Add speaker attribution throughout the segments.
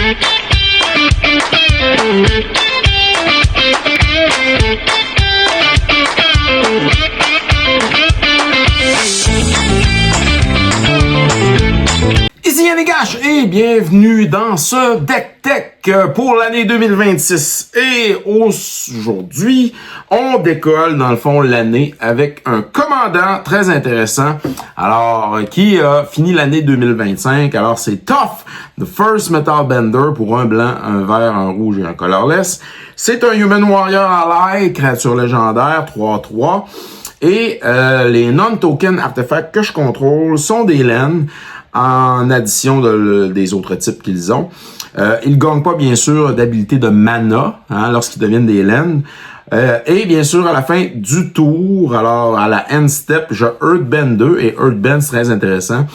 Speaker 1: Ici Yannick H et bienvenue dans ce Deck Tech pour l'année 2026. Et aujourd'hui, on décolle dans le fond l'année avec un commandant très intéressant. Alors, qui a fini l'année 2025. Alors, c'est Toph, The First Metal Bender pour un blanc, un vert, un rouge et un colorless. C'est un Human Warrior Ally, créature légendaire, 3/3. Et les non-token artefacts que je contrôle sont des laines en addition des autres types qu'ils ont. Ils gagnent pas, bien sûr, d'habilité de mana lorsqu'ils deviennent des laines. Et bien sûr, à la fin du tour, alors à la end step, je Earthbend 2 et Earthbend, c'est très intéressant.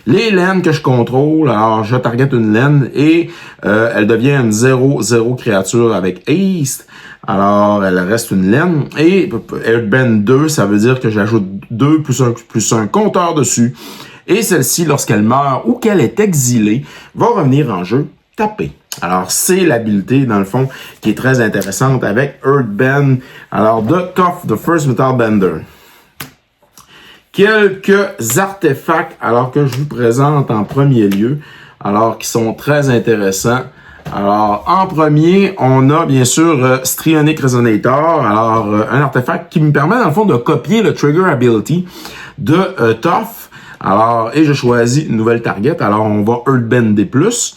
Speaker 1: Les laines que je contrôle, alors je target une laine et elle devient une 0/0 créature avec haste. Alors, elle reste une laine. Et Earthbend 2, ça veut dire que j'ajoute 2 plus un compteur dessus. Et celle-ci, lorsqu'elle meurt ou qu'elle est exilée, va revenir en jeu tapé. Alors, c'est l'habilité, dans le fond, qui est très intéressante avec Earthbend. Alors, de Toph, The First Metal Bender. Quelques artefacts, alors que je vous présente en premier lieu, alors qui sont très intéressants. Alors, en premier, on a bien sûr Strionic Resonator. Alors, un artefact qui me permet, dans le fond, de copier le Trigger Ability de Toph. Alors, et je choisis une nouvelle target. Alors, on va Earthbender plus.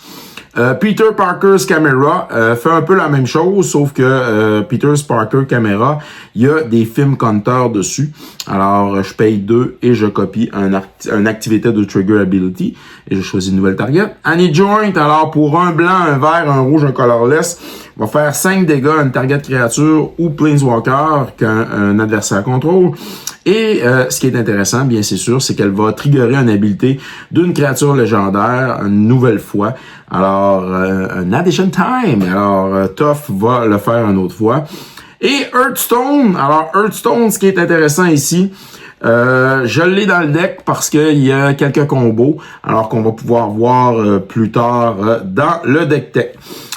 Speaker 1: Peter Parker's Camera fait un peu la même chose, sauf que Peter's Parker Camera, il y a des films compteurs dessus. Alors, je paye 2 et je copie un activité de Trigger Ability et je choisis une nouvelle target. Annie Joint, alors pour un blanc, un vert, un rouge, un colorless, va faire 5 dégâts à une target créature ou Planeswalker qu'un adversaire contrôle. Et ce qui est intéressant, bien c'est sûr, c'est qu'elle va triggerer une habilité d'une créature légendaire une nouvelle fois. Alors, un Addition Time. Alors, Toph va le faire une autre fois. Et Hearthstone. Alors, Hearthstone, ce qui est intéressant ici, je l'ai dans le deck parce qu'il y a quelques combos, alors qu'on va pouvoir voir plus tard dans le deck tech.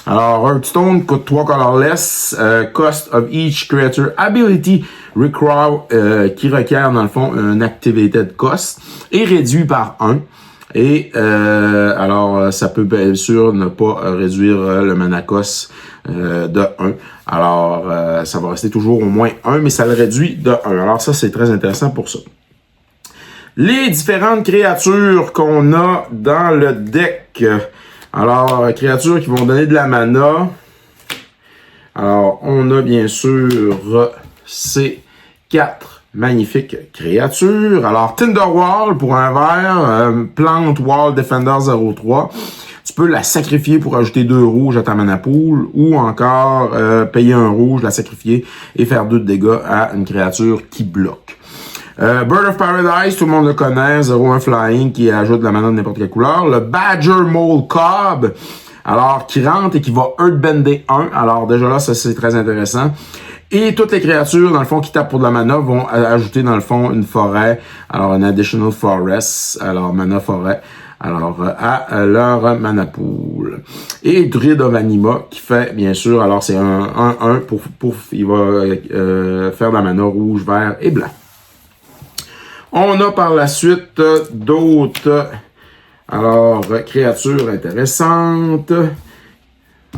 Speaker 1: Alors, Hearthstone coûte 3 colorless, cost of each creature ability require, qui requiert dans le fond une activated cost, est réduit par 1. Et alors, ça peut bien sûr ne pas réduire le mana cost de 1. Alors, ça va rester toujours au moins 1, mais ça le réduit de 1. Alors ça, c'est très intéressant pour ça. Les différentes créatures qu'on a dans le deck. Alors, créatures qui vont donner de la mana. Alors, on a bien sûr ces 4 magnifiques créatures. Alors, Tinderwall pour un vert, Plante Wall Defender 0/3. Tu peux la sacrifier pour ajouter 2 rouges à ta mana pool ou encore payer un rouge, la sacrifier et faire 2 de dégâts à une créature qui bloque. Bird of Paradise, tout le monde le connaît, 0/1 flying qui ajoute de la mana de n'importe quelle couleur. Le Badger Mole Cobb, alors qui rentre et qui va Earthbender 1. Alors déjà là, ça c'est très intéressant. Et toutes les créatures, dans le fond, qui tapent pour de la mana vont ajouter, dans le fond, une forêt. Alors, un Additional Forest. Alors, mana forêt. Alors, à leur mana pool. Et Druid of Anima, qui fait, bien sûr, alors c'est un 1-1 pour il va faire de la mana rouge, vert et blanc. On a par la suite d'autres, alors, créatures intéressantes.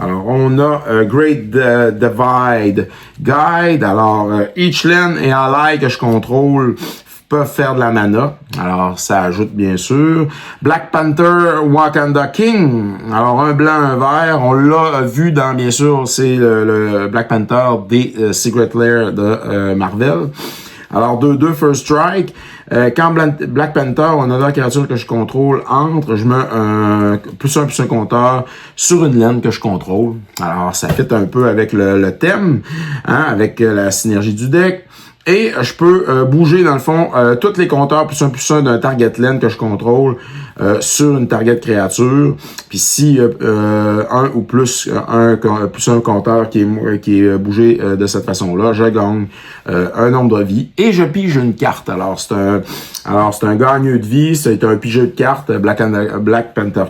Speaker 1: Alors, on a Great Divide Guide. Alors, each land et ally que je contrôle peuvent faire de la mana. Alors, ça ajoute bien sûr. Black Panther Wakanda King. Alors, un blanc, un vert. On l'a vu dans, bien sûr, c'est le Black Panther des Secret Lair de Marvel. Alors, 2-2 First Strike. Quand Black Panther, on a la créature que je contrôle entre, je mets un plus un compteur sur une laine que je contrôle. Alors, ça fit un peu avec le thème, avec la synergie du deck. Et je peux bouger, dans le fond, tous les compteurs plus un d'un target lane que je contrôle sur une target créature. Puis si un ou plus un compteur qui est bougé de cette façon-là, je gagne un nombre de vie et je pige une carte. Alors c'est un gagneux de vie, c'est un pigeux de cartes Black Panther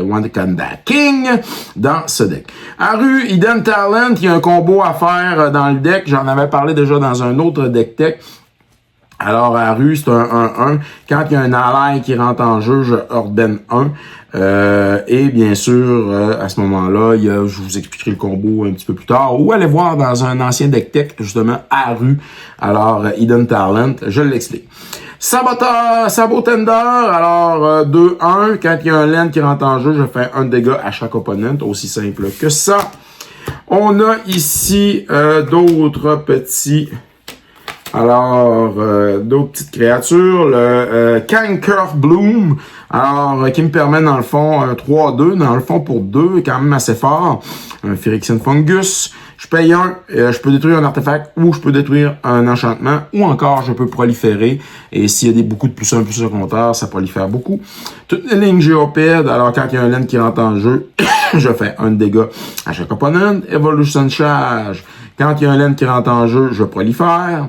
Speaker 1: Wakanda King dans ce deck. Aru, Hidden Talent, il y a un combo à faire dans le deck. J'en avais parlé déjà dans un autre deck tech. Alors, Aru, c'est un 1-1. Quand il y a un ally qui rentre en jeu, je ordonne 1. Et bien sûr, à ce moment-là, je vous expliquerai le combo un petit peu plus tard. Ou allez voir dans un ancien deck tech, justement, Aru. Alors, Hidden Talent, je l'explique. Sabotender, alors 2-1. Quand il y a un land qui rentre en jeu, je fais un dégât à chaque opponent. Aussi simple que ça. On a ici d'autres petits... Alors, d'autres petites créatures, le Canker Bloom, alors qui me permet dans le fond un 3-2, dans le fond pour 2, quand même assez fort, un Phyrexian Fungus, je paye un, je peux détruire un artefact ou je peux détruire un enchantement ou encore je peux proliférer et s'il y a beaucoup de +1 compteur, ça prolifère beaucoup. Toutes les lignes géopèdes, alors quand il y a un land qui rentre en jeu, je fais un dégât à chaque opponent. Evolution Charge, quand il y a un land qui rentre en jeu, je prolifère.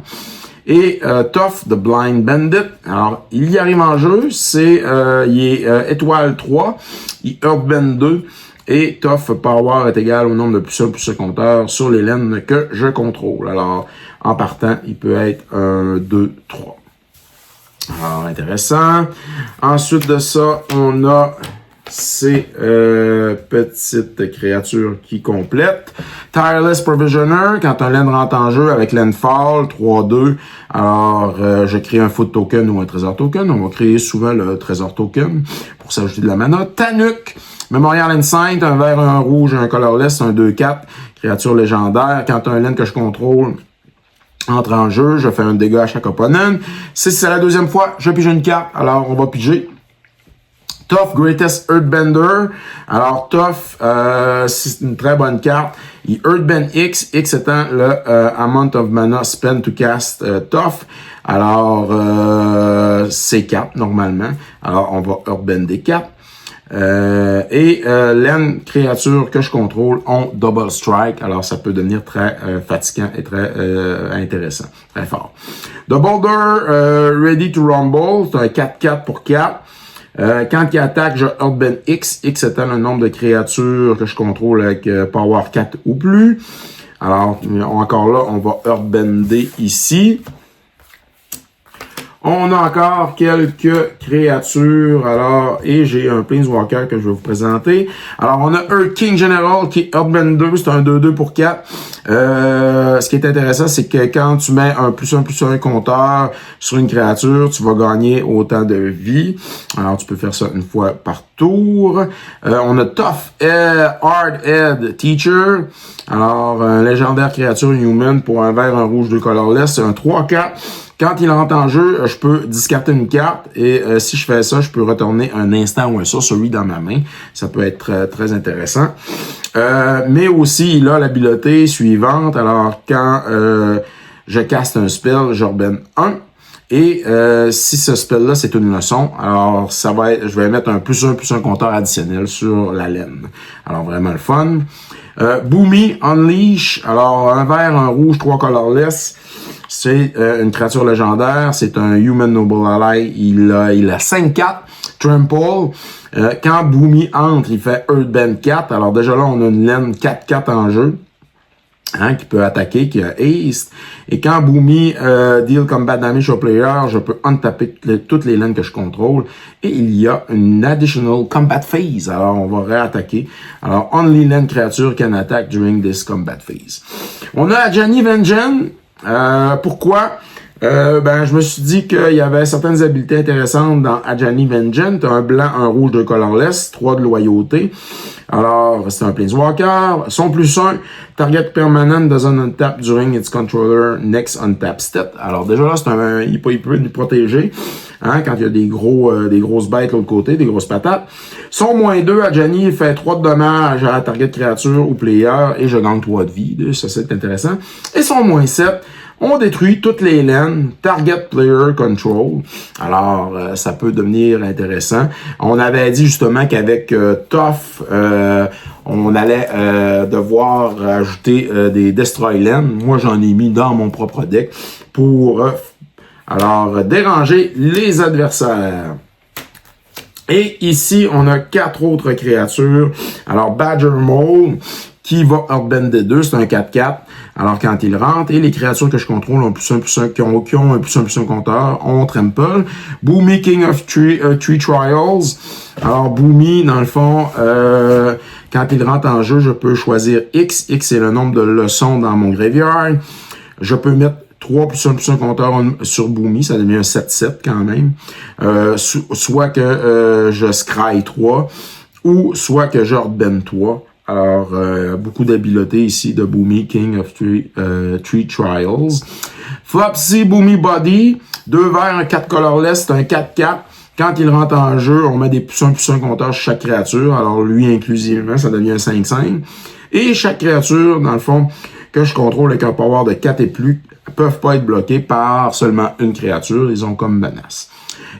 Speaker 1: Et Tough, the Blind Bandit, alors il y arrive en jeu, il est étoile 3, il Earthbend 2, et Tough Power est égal au nombre de +1 compteur sur les laines que je contrôle. Alors, en partant, il peut être 1, 2, 3. Alors, intéressant. Ensuite de ça, on a ces petites créatures qui complètent. Tireless Provisioner, quand un land rentre en jeu avec Landfall, 3-2, alors je crée un foot token ou un trésor token. On va créer souvent le trésor token pour s'ajouter de la mana. Tanuk, Memorial Insight, un vert, un rouge, un colorless, un 2-4, créature légendaire. Quand un land que je contrôle entre en jeu, je fais un dégât à chaque opponent. Si c'est la deuxième fois, je pige une carte, alors on va piger. Tough, Greatest Earthbender. Alors, Tough, c'est une très bonne carte. Il Earthbend X, X étant le amount of mana spent to cast Tough. Alors, c'est 4 normalement. Alors, on va Earthbender 4. Les créatures que je contrôle ont Double Strike. Alors, ça peut devenir très fatigant et très intéressant. Très fort. The Boulder, Ready to Rumble. C'est un 4-4 pour 4. Quand il attaque, je Earthbend X. X étant le nombre de créatures que je contrôle avec Power 4 ou plus. Alors, encore là, on va Earthbender ici. On a encore quelques créatures, alors, et j'ai un Planeswalker que je vais vous présenter. Alors, on a Earth King General qui est Earthbender, c'est un 2-2 pour 4. Ce qui est intéressant, c'est que quand tu mets un +1 compteur sur une créature, tu vas gagner autant de vie. Alors, tu peux faire ça une fois par tour. On a Tough Hard Head Teacher. Alors, un légendaire créature human pour un vert, un rouge, 2 colorless, c'est un 3-4. Quand il rentre en jeu, je peux discarter une carte et si je fais ça, je peux retourner un instant ou un sorcery dans ma main. Ça peut être très, très intéressant. Mais aussi, il a l'habileté suivante. Alors, quand je caste un spell, je rebenne 1. Et si ce spell-là, c'est une leçon, alors ça va être, je vais mettre un +1 compteur additionnel sur la laine. Alors, vraiment le fun. Boomy Unleash. Alors, un vert, un rouge, 3 colorless. C'est une créature légendaire. C'est un Human Noble Ally. Il a 5-4. Trample. Quand Boomy entre, il fait Earthbend 4. Alors déjà là, on a une laine 4-4 en jeu. Hein, qui peut attaquer, qui a Haste. Et quand Boomy deal combat damage au player, je peux untapper toutes les laines que je contrôle. Et il y a une additional combat phase. Alors, on va réattaquer. Alors, only land creature can attack during this combat phase. On a Ajani Vengeance. Pourquoi? Je me suis dit qu'il y avait certaines habiletés intéressantes dans Ajani Vengeance. Un blanc, un rouge, 2 colorless, 3 de loyauté. Alors, c'est un Planeswalker. Son +1, target permanent doesn't untap during its controller next untap step. Alors, déjà là, il peut nous protéger, hein, quand il y a des grosses bêtes de l'autre côté, des grosses patates. Son -2 à Johnny, il fait 3 de dommages à la target créature ou player, et je gagne 3 de vie. Ça, c'est intéressant. Et son -7, on détruit toutes les laines, target player control. Alors, ça peut devenir intéressant. On avait dit justement qu'avec Tough, on allait devoir ajouter des destroy lanes. Moi, j'en ai mis dans mon propre deck pour déranger les adversaires. Et ici, on a 4 autres créatures. Alors, Badger Mole, qui va Earthbender 2, c'est un 4/4. Alors, quand il rentre, et les créatures que je contrôle ont +1/+1, qui ont un +1/+1 compteur, on trample. Boomy, King of Tree Trials. Alors, Boomy, dans le fond, quand il rentre en jeu, je peux choisir X. X, c'est le nombre de leçons dans mon graveyard. Je peux mettre 3 +1/+1 compteur sur Boomy, ça devient un 7/7 quand même. Soit que je scry 3, ou soit que je Earthbend 3. Alors, beaucoup d'habileté ici de Boomy, King of Tree Trials. Flopsy, Boomy Body, 2 verts, un 4 colorless, c'est un 4/4. Quand il rentre en jeu, on met des +1/+1 compteur sur chaque créature. Alors, lui inclusivement, ça devient un 5/5. Et chaque créature, dans le fond, que je contrôle avec un power de 4 et plus, peuvent pas être bloqués par seulement une créature. Ils ont comme menace.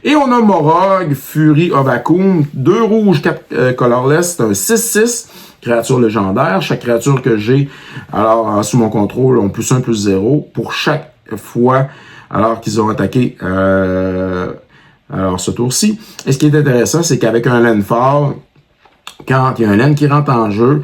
Speaker 1: Et on a Morog, Fury of Akoum, 2 rouges, 4 colorless, c'est un 6/6. Créature légendaire. Chaque créature que j'ai, alors, sous mon contrôle, ont +1/+0 pour chaque fois, alors qu'ils ont attaqué, ce tour-ci. Et ce qui est intéressant, c'est qu'avec un landfall, quand il y a un land qui rentre en jeu,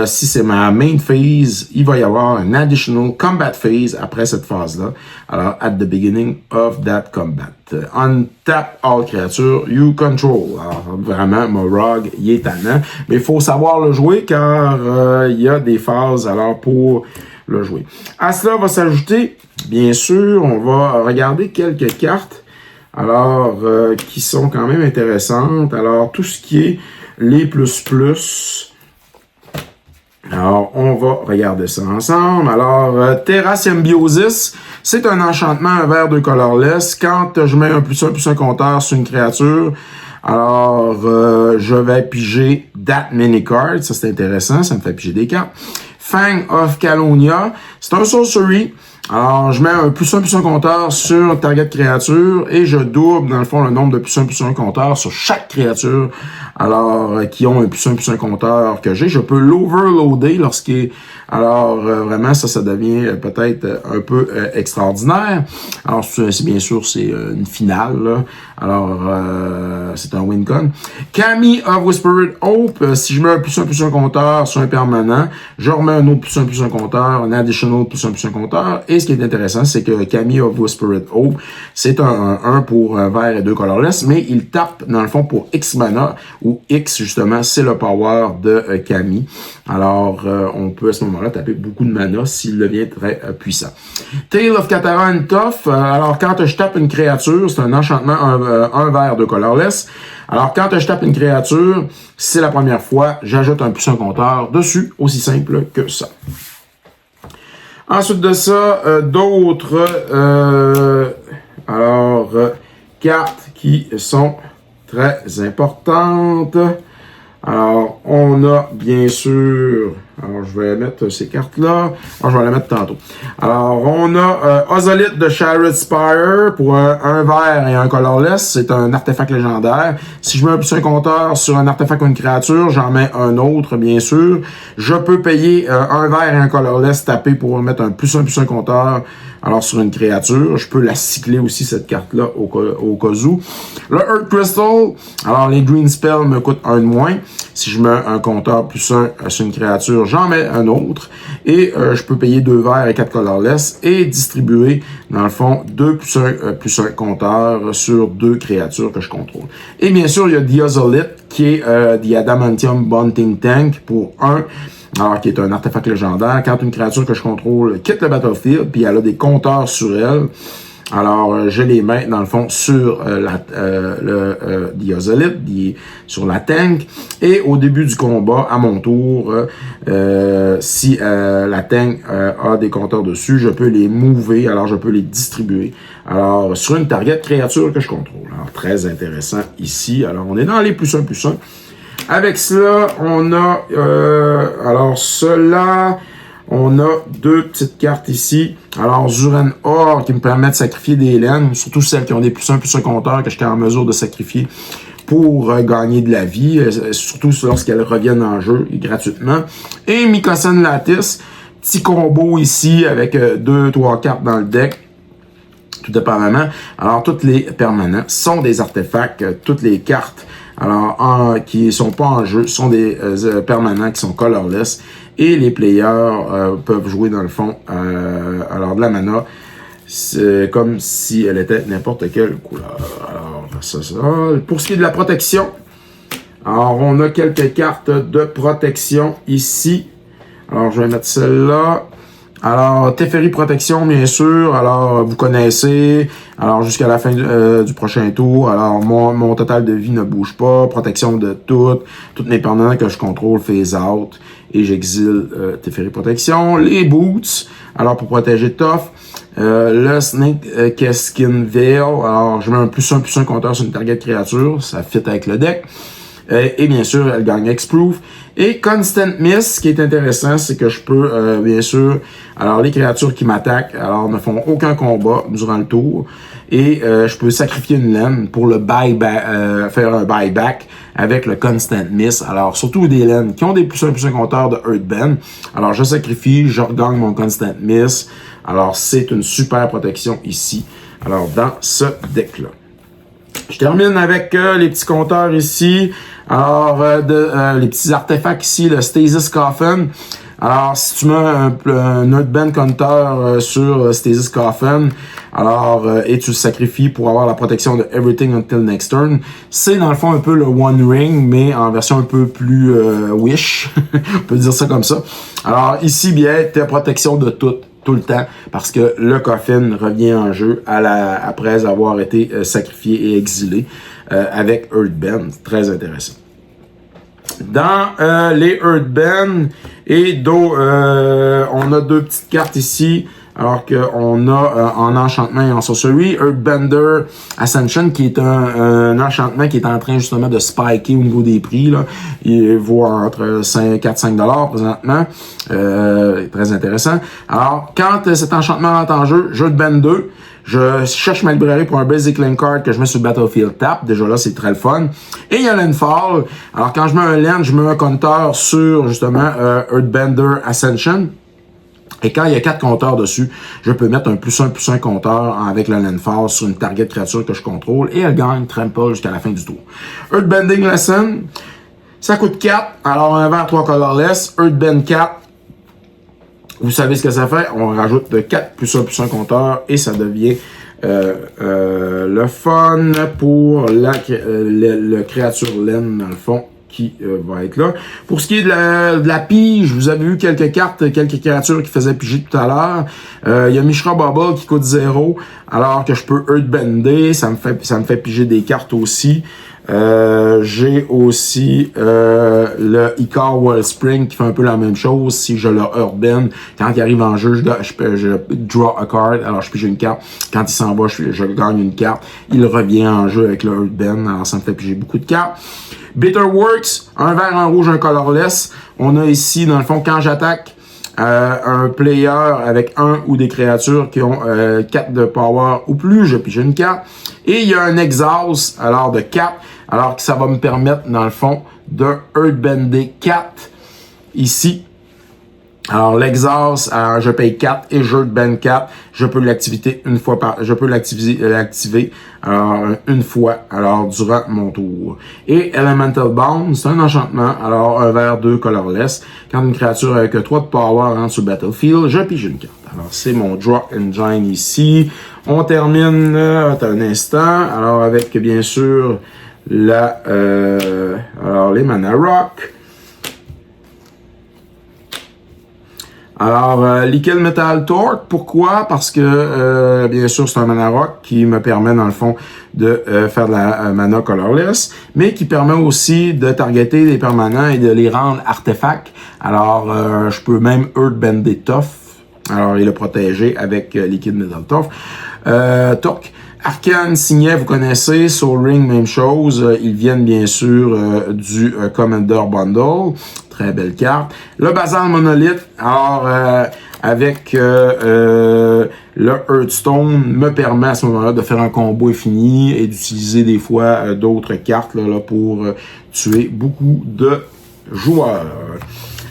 Speaker 1: si c'est ma main phase, il va y avoir un additional combat phase après cette phase-là. Alors, at the beginning of that combat. Untap all creatures you control. Alors, vraiment, Morog, il est tannant. Mais il faut savoir le jouer car il y a des phases alors pour le jouer. À cela va s'ajouter, bien sûr, on va regarder quelques cartes. Alors, qui sont quand même intéressantes. Alors, tout ce qui est les ++. Alors, on va regarder ça ensemble. Alors, Terra Symbiosis, c'est un enchantement, un vert de colorless. Quand je mets un +1/+1 compteur sur une créature, alors, je vais piger that many cards. Ça, c'est intéressant. Ça me fait piger des cartes. Fang of Calonia, c'est un sorcery. Alors, je mets un +1/+1 compteur sur target créature et je double, dans le fond, le nombre de +1/+1 compteur sur chaque créature. Alors, qui ont un +1/+1 compteur que j'ai. Je peux l'overloader lorsqu'il... Alors, vraiment, ça devient peut-être un peu extraordinaire. Alors, c'est bien sûr, c'est une finale, là. Alors, c'est un win-con. Kami of Whispered Hope, si je mets un +1/+1 compteur sur un permanent, je remets un autre +1/+1 compteur, un additional +1/+1 compteur. Et ce qui est intéressant, c'est que Kami of Whispered Hope, c'est un 1 pour un vert et 2 colorless, mais il tape, dans le fond, pour X mana, où X, justement, c'est le power de Kami. Alors, on peut à ce moment-là taper beaucoup de mana s'il devient très puissant. Tale of Katara and Tough, alors quand je tape une créature, c'est un enchantement, un vert de colorless. Alors, quand je tape une créature, c'est la première fois, j'ajoute un +1 compteur dessus, aussi simple que ça. Ensuite de ça, d'autres cartes qui sont très importantes. Alors, on a bien sûr... Alors, je vais mettre ces cartes-là. Alors, je vais les mettre tantôt. Alors, on a Ozolith de Chariot Spire pour un vert et un colorless. C'est un artefact légendaire. Si je mets un +1 compteur sur un artefact ou une créature, j'en mets un autre, bien sûr. Je peux payer un vert et un colorless taper pour mettre un +1/+1 compteur. Alors, sur une créature, je peux la cycler aussi, cette carte-là, au cas où. Le Earth Crystal, alors les Green Spells me coûtent 1 de moins. Si je mets un compteur +1 sur une créature, j'en mets un autre. Et je peux payer 2 verts et 4 colorless et distribuer, dans le fond, 2 +1 compteur sur 2 créatures que je contrôle. Et bien sûr, il y a Diazolite, qui est The Adamantium Bunting Tank pour 1. Alors, qui est un artefact légendaire. Quand une créature que je contrôle quitte le battlefield, puis elle a des compteurs sur elle, Alors, je les mets, dans le fond, sur le Diazolite, sur la tank. Et au début du combat, à mon tour, si la tank a des compteurs dessus, je peux les mover, alors je peux les distribuer. Alors, sur une target créature que je contrôle. Alors, très intéressant ici. Alors, on est dans les +1/+1. Avec cela, on a, alors cela... On a deux petites cartes ici. Alors, Zuren Or qui me permet de sacrifier des laines, surtout celles qui ont des +1/+1 compteurs que je suis en mesure de sacrifier pour gagner de la vie, surtout lorsqu'elles reviennent en jeu gratuitement. Et Mycosane Lattice, petit combo ici avec 2-3 cartes dans le deck. Tout dépendamment. Alors, tous les permanents sont des artefacts. Toutes les cartes qui sont pas en jeu sont des permanents qui sont colorless. Et les players peuvent jouer, dans le fond, alors de la mana, c'est comme si elle était n'importe quelle couleur. Alors, ça. Pour ce qui est de la protection, alors on a quelques cartes de protection ici. Alors, je vais mettre celle-là. Alors, Teferi Protection, bien sûr. Alors, vous connaissez. Alors, jusqu'à la fin du prochain tour. Alors, mon total de vie ne bouge pas. Protection de toutes mes permanents que je contrôle, phase out. Et j'exile Teferi Protection. Les boots. Alors, pour protéger Tough. Le Snake Keskin Veil. Alors, je mets un +1/+1 compteur sur une target créature. Ça fit avec le deck. Et bien sûr, elle gagne X-Proof. Et Constant Miss, ce qui est intéressant, c'est que je peux, bien sûr, alors les créatures qui m'attaquent, alors ne font aucun combat durant le tour. Et je peux sacrifier une laine pour le buyback, faire un buyback avec le Constant Miss. Alors, surtout des laines qui ont des +1/+1 compteurs de Earthbend. Alors, je sacrifie, je regagne mon Constant Miss. Alors, c'est une super protection ici. Alors, dans ce deck-là. Je termine avec les petits compteurs ici. Alors, les petits artefacts ici, le Stasis Coffin. Alors, si tu mets un Earthbend compteur sur Stasis Coffin, alors, et tu le sacrifies pour avoir la protection de Everything Until Next Turn, c'est dans le fond un peu le One Ring, mais en version un peu plus Wish. On peut dire ça comme ça. Alors, ici, bien, t'as protection de tout le temps, parce que le coffin revient en jeu après avoir été sacrifié et exilé avec Earthbend. Très intéressant. Dans les Earthbend et on a deux petites cartes ici. Alors qu'on a en enchantement et en sorcery, Earthbender Ascension, qui est un enchantement qui est en train justement de spiker au niveau des prix. Là. Il vaut entre 4-5$ présentement. Très intéressant. Alors, quand cet enchantement est en jeu, Earthbend 2, je cherche ma librairie pour un Basic Land Card que je mets sur Battlefield Tap. Déjà là, c'est très le fun. Et il y a Landfall. Alors, quand je mets un land, je mets un compteur sur justement Earthbender Ascension. Et quand il y a 4 compteurs dessus, je peux mettre un +1/+1 compteur avec le Landfall sur une target créature que je contrôle et elle gagne Trample jusqu'à la fin du tour. Earthbending Lesson, ça coûte 4. Alors un vert 3 colorless, Earthbend 4. Vous savez ce que ça fait? On rajoute de 4 +1/+1 compteur et ça devient le fun pour le créature laine dans le fond. Qui va être là. Pour ce qui est de la pige, vous avez vu quelques cartes, quelques créatures qui faisaient piger tout à l'heure. Il y a Mishra Bubble qui coûte 0, alors que je peux Earthbender, ça me fait piger des cartes aussi. J'ai aussi le Icar Wellspring qui fait un peu la même chose. Si je le Earthbend, quand il arrive en jeu, je draw a card, alors je pige une carte. Quand il s'en va, je gagne une carte. Il revient en jeu avec le Earthbend, alors ça me fait piger beaucoup de cartes. Bitterworks, un vert, un rouge, un colorless. On a ici, dans le fond, quand j'attaque un player avec un ou des créatures qui ont 4 de power ou plus, je pige une carte. Et il y a un exhaust, alors de 4, alors que ça va me permettre, dans le fond, de Earthbender 4 ici. Alors, l'exhaust, je paye 4 et je Earthbend 4. Je peux l'activer une fois une fois, alors, durant mon tour. Et Elemental Bound, c'est un enchantement. Alors, un vert 2 colorless. Quand une créature avec 3 de power rentre sur le battlefield, je pige une carte. Alors, c'est mon Draw Engine ici. On termine, un instant. Alors, avec, bien sûr, alors, les Mana Rock. Alors, Liquid Metal Torque, pourquoi? Parce que, bien sûr, c'est un mana rock qui me permet, dans le fond, de faire de la mana colorless, mais qui permet aussi de targeter les permanents et de les rendre artefacts. Alors, je peux même Earthbender Tough, alors, et le protéger avec Liquid Metal Torque. Arcane Signet, vous connaissez. Soul Ring, même chose. Ils viennent bien sûr du Commander Bundle. Très belle carte. Le Basal Monolith, alors avec le Hearthstone, me permet à ce moment-là de faire un combo infini et d'utiliser des fois d'autres cartes là, pour tuer beaucoup de joueurs.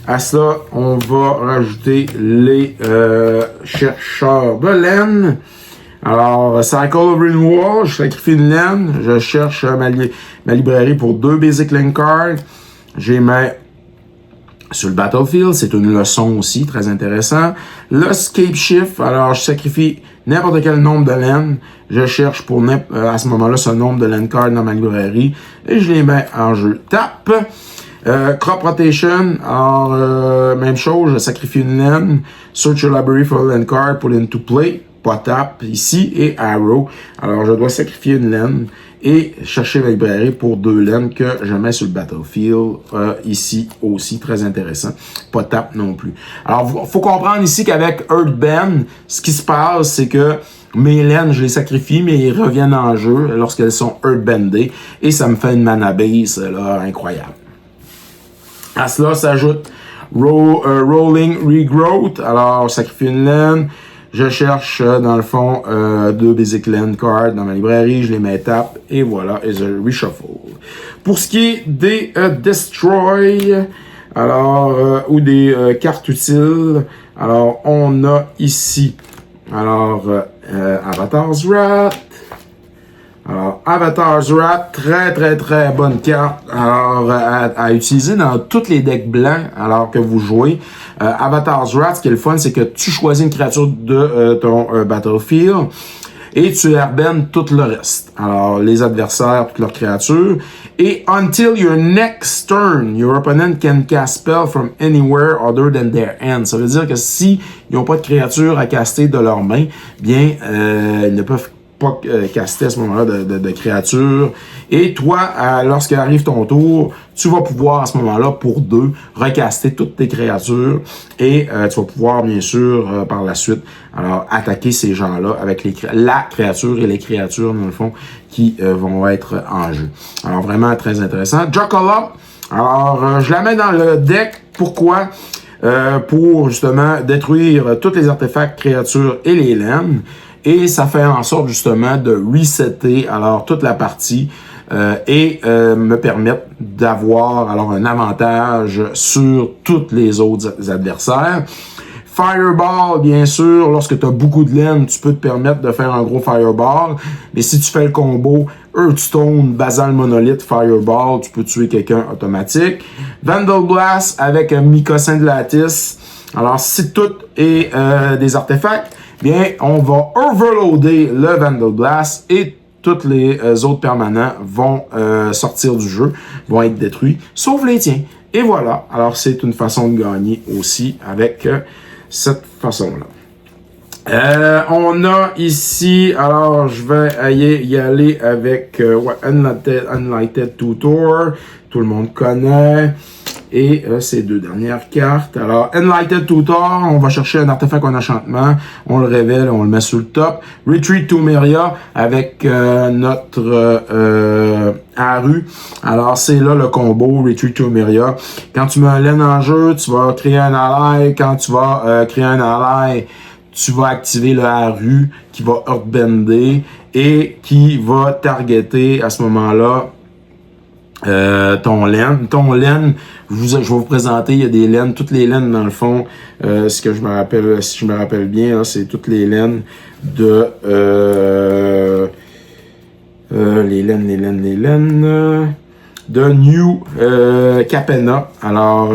Speaker 1: À ça, on va rajouter les chercheurs de laine. Alors, Cycle of Renewal, je sacrifie une laine, je cherche ma librairie pour 2 Basic Lane Cards. J'ai mis sur le Battlefield, c'est une leçon aussi, très intéressant. Le Scape Shift, alors je sacrifie n'importe quel nombre de laines. Je cherche pour à ce moment-là ce nombre de lane cards dans ma librairie et je les mets en jeu. Tap. Crop Rotation, alors même chose, je sacrifie une laine. Search your library for a land card, put into play. Pas tap ici et arrow. Alors je dois sacrifier une laine et chercher la librairie pour 2 laines que je mets sur le battlefield. Ici aussi, très intéressant. Pas tap non plus. Alors, faut comprendre ici qu'avec Earthbend, ce qui se passe, c'est que mes laines, je les sacrifie, mais ils reviennent en jeu lorsqu'elles sont Earthbendées. Et ça me fait une mana base là, incroyable. À cela s'ajoute Rolling Regrowth. Alors, je sacrifie une laine. Je cherche, dans le fond, 2 Basic Land Cards dans ma librairie. Je les mets tap. Et voilà, et je reshuffle. Pour ce qui est des Destroy, alors, ou des cartes utiles, alors, on a ici, alors, Avatar's Wrath. Alors, Avatar's Wrath, très bonne carte. Alors, à utiliser dans tous les decks blancs alors que vous jouez. Avatar's Wrath, ce qui est le fun, c'est que tu choisis une créature de ton battlefield et tu airbands tout le reste. Alors, les adversaires, toutes leurs créatures. Et until your next turn, your opponent can cast spell from anywhere other than their hand. Ça veut dire que si ils n'ont pas de créature à caster de leur main, bien, ils ne peuvent pas caster à ce moment-là de créatures. Et toi, lorsqu'arrive ton tour, tu vas pouvoir à ce moment-là, pour 2, recaster toutes tes créatures. Et tu vas pouvoir, bien sûr, par la suite, alors attaquer ces gens-là avec la créature et les créatures, dans le fond, qui vont être en jeu. Alors vraiment très intéressant. Jocolop, alors je la mets dans le deck. Pourquoi? Pour justement détruire tous les artefacts, créatures et les laines. Et ça fait en sorte justement de resetter alors toute la partie et me permettre d'avoir alors un avantage sur tous les autres adversaires. Fireball, bien sûr, lorsque tu as beaucoup de laine, tu peux te permettre de faire un gros Fireball. Mais si tu fais le combo Hearthstone, Basal Monolith, Fireball, tu peux tuer quelqu'un automatique. Vandal Blast avec Mycosynth de Lattice. Alors, si tout est des artefacts, bien, on va overloader le Vandal Blast et tous les autres permanents vont sortir du jeu, vont être détruits, sauf les tiens. Et voilà, alors c'est une façon de gagner aussi avec cette façon-là. On a ici, alors je vais y aller avec Unlighted Tutor, tout le monde connaît. Et ces 2 dernières cartes. Alors, Enlightened Tutor, on va chercher un artefact en enchantement, on le révèle, on le met sur le top. Retreat to Meria avec notre Aru. Alors, c'est là le combo Retreat to Meria. Quand tu mets un laine en jeu, tu vas créer un ally. Quand tu vas créer un ally, tu vas activer le Aru qui va Earthbender et qui va targeter à ce moment-là ton laine, je vais vous présenter, il y a des laines, toutes les laines dans le fond, si je me rappelle bien, c'est toutes les laines de les laines de New Capenna, alors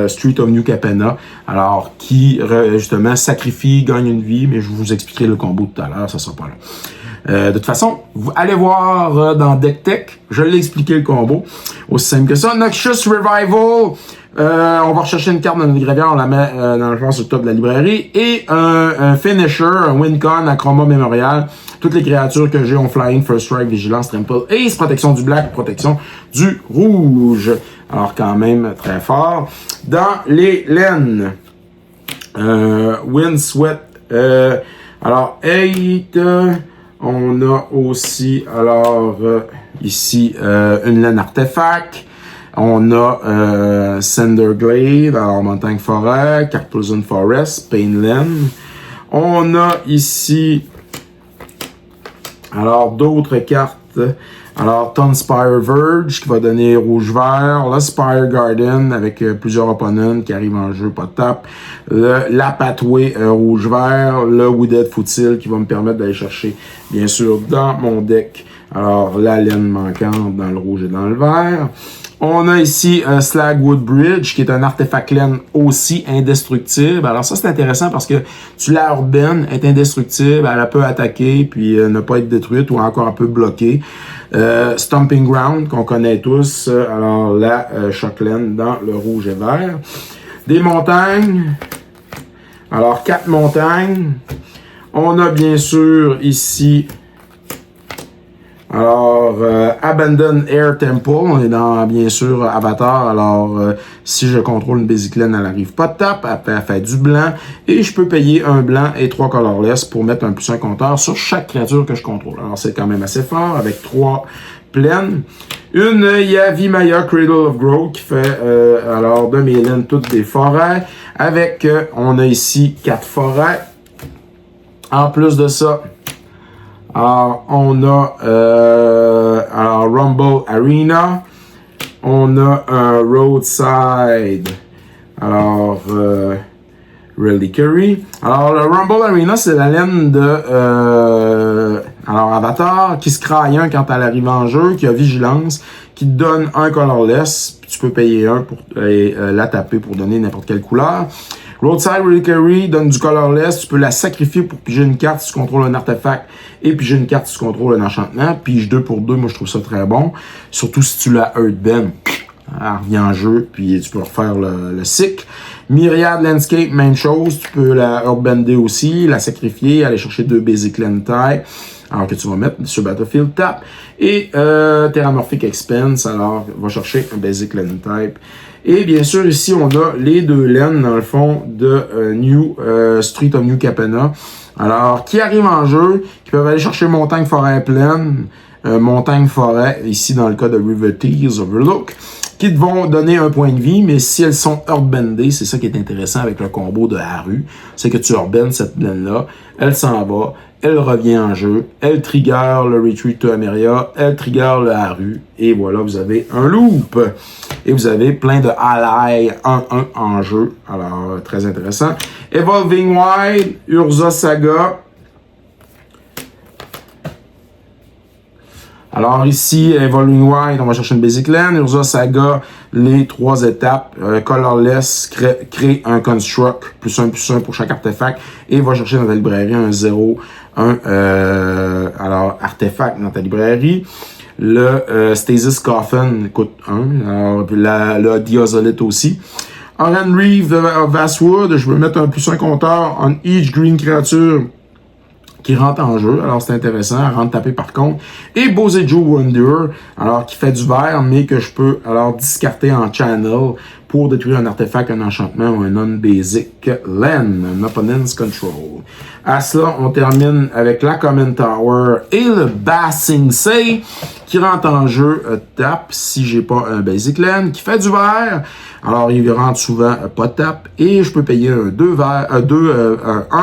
Speaker 1: Street of New Capenna, alors qui justement sacrifie, gagne une vie, mais je vais vous expliquerai le combo tout à l'heure, ça sera pas là. De toute façon, vous allez voir dans Deck Tech, je l'ai expliqué le combo. Aussi simple que ça. Noxious Revival, On va rechercher une carte dans notre graveyard, on la met dans le fond sur le top de la librairie. Et un finisher, un Wincon à Chroma Memorial. Toutes les créatures que j'ai ont Flying, First Strike, Vigilance, Trample, Ace, protection du black, protection du rouge. Alors quand même très fort. Dans les laines, Windswept, alors 8, on a aussi, alors ici, une laine artefact. On a Cinderglade, alors Montagne Forêt, Carthusian Forest, Painland. On a ici, alors d'autres cartes. Alors Tonspire Verge qui va donner rouge-vert, le Spire Garden avec plusieurs opponents qui arrivent en jeu, pas de tape. La Pathway rouge-vert, le Wooded Footil qui va me permettre d'aller chercher, bien sûr, dans mon deck. Alors la laine manquante dans le rouge et dans le vert. On a ici Slagwood Bridge, qui est un artefact laine aussi indestructible. Alors ça, c'est intéressant parce que tu la urbaine est indestructible, elle peut attaquer, puis ne pas être détruite ou encore un peu bloquée. Stomping Ground, qu'on connaît tous. Alors la choc laine dans le rouge et vert. Des montagnes. Alors 4 montagnes. On a bien sûr ici... Alors, Abandon Air Temple, on est dans, bien sûr, Avatar. Alors, si je contrôle une Basic Laine, elle arrive pas de tape, elle fait du blanc. Et je peux payer un blanc et 3 colorless pour mettre un +1 compteur sur chaque créature que je contrôle. Alors, c'est quand même assez fort, avec 3 plaines. Une Yavimaya Cradle of Growth qui fait, alors, de mes laines, toutes des forêts. Avec, on a ici 4 forêts. En plus de ça... Alors, on a alors Rumble Arena, on a un Roadside, alors Reliquary. Alors, le Rumble Arena, c'est la laine de alors Avatar qui se crée un quand elle arrive en jeu, qui a Vigilance, qui te donne un colorless, puis tu peux payer un pour la taper pour donner n'importe quelle couleur. Roadside Reliquary donne du colorless, tu peux la sacrifier pour piger une carte si tu contrôles un artefact et piger une carte si tu contrôles un enchantement. Pige 2 pour 2, moi je trouve ça très bon. Surtout si tu l'as Earthbend, elle revient en jeu, puis tu peux refaire le cycle. Myriad Landscape, même chose, tu peux la Earthbender aussi, la sacrifier, aller chercher 2 Basic Land Type, alors que tu vas mettre sur Battlefield Tap. Et Terramorphic Expense, alors va chercher un Basic Land Type. Et bien sûr, ici, on a les 2 laines, dans le fond, de Street of New Capenna. Alors, qui arrivent en jeu, qui peuvent aller chercher Montagne Forêt Plaine, Montagne Forêt, ici dans le cas de River Tears Overlook, qui te vont donner un point de vie, mais si elles sont Earthbendées, c'est ça qui est intéressant avec le combo de Haru, c'est que tu Earthbend cette laine-là, elle s'en va, elle revient en jeu, elle trigger le Retreat to Ameria, elle trigger le Haru, et voilà, vous avez un loop. Et vous avez plein de allies 1-1 en jeu, alors très intéressant. Evolving Wild, Urza Saga. Alors ici, Evolving Wild, on va chercher une Basic Land. Urza Saga, les 3 étapes. Colorless, crée un Construct, +1/+1 pour chaque artefact. Et va chercher dans ta librairie un 0, alors artefact dans ta librairie. Le Stasis Coffin coûte 1. Alors, le Diazolite aussi. Oran Reef of Vastwood, je veux mettre un +1 compteur on each green creature qui rentre en jeu. Alors, c'est intéressant. Elle rentre taper par contre. Et Boseiju Wanderer, alors qui fait du vert, mais que je peux alors discarter en channel pour détruire un artefact, un enchantement ou un non-basic land, un opponent's control. À cela, on termine avec la Common Tower et le Basing Say qui rentre en jeu tape si j'ai pas un basic land, qui fait du vert. Alors, il rentre souvent pas de tape et je peux payer un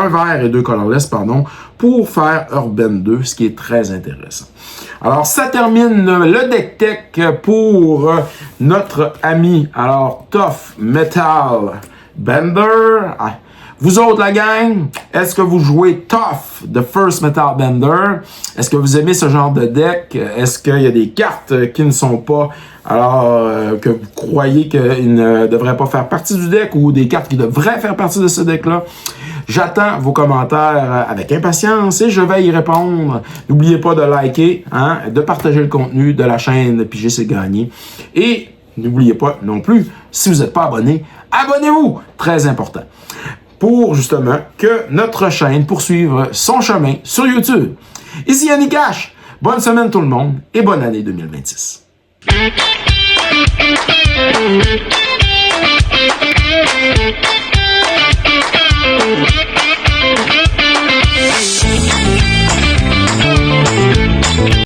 Speaker 1: vert et 2 colorless, pardon, pour faire Earthbend 2, ce qui est très intéressant. Alors, ça termine le deck tech pour notre ami, alors, Tough Metal Bender. Vous autres, la gang, est-ce que vous jouez Tough, The First Metal Bender? Est-ce que vous aimez ce genre de deck? Est-ce qu'il y a des cartes qui ne sont pas, alors, que vous croyez qu'ils ne devraient pas faire partie du deck ou des cartes qui devraient faire partie de ce deck-là? J'attends vos commentaires avec impatience et je vais y répondre. N'oubliez pas de liker, de partager le contenu de la chaîne Piger c'est gagné. Et n'oubliez pas non plus, si vous n'êtes pas abonné, abonnez-vous, très important, pour justement que notre chaîne poursuive son chemin sur YouTube. Ici Yannick H. Bonne semaine tout le monde et bonne année 2026.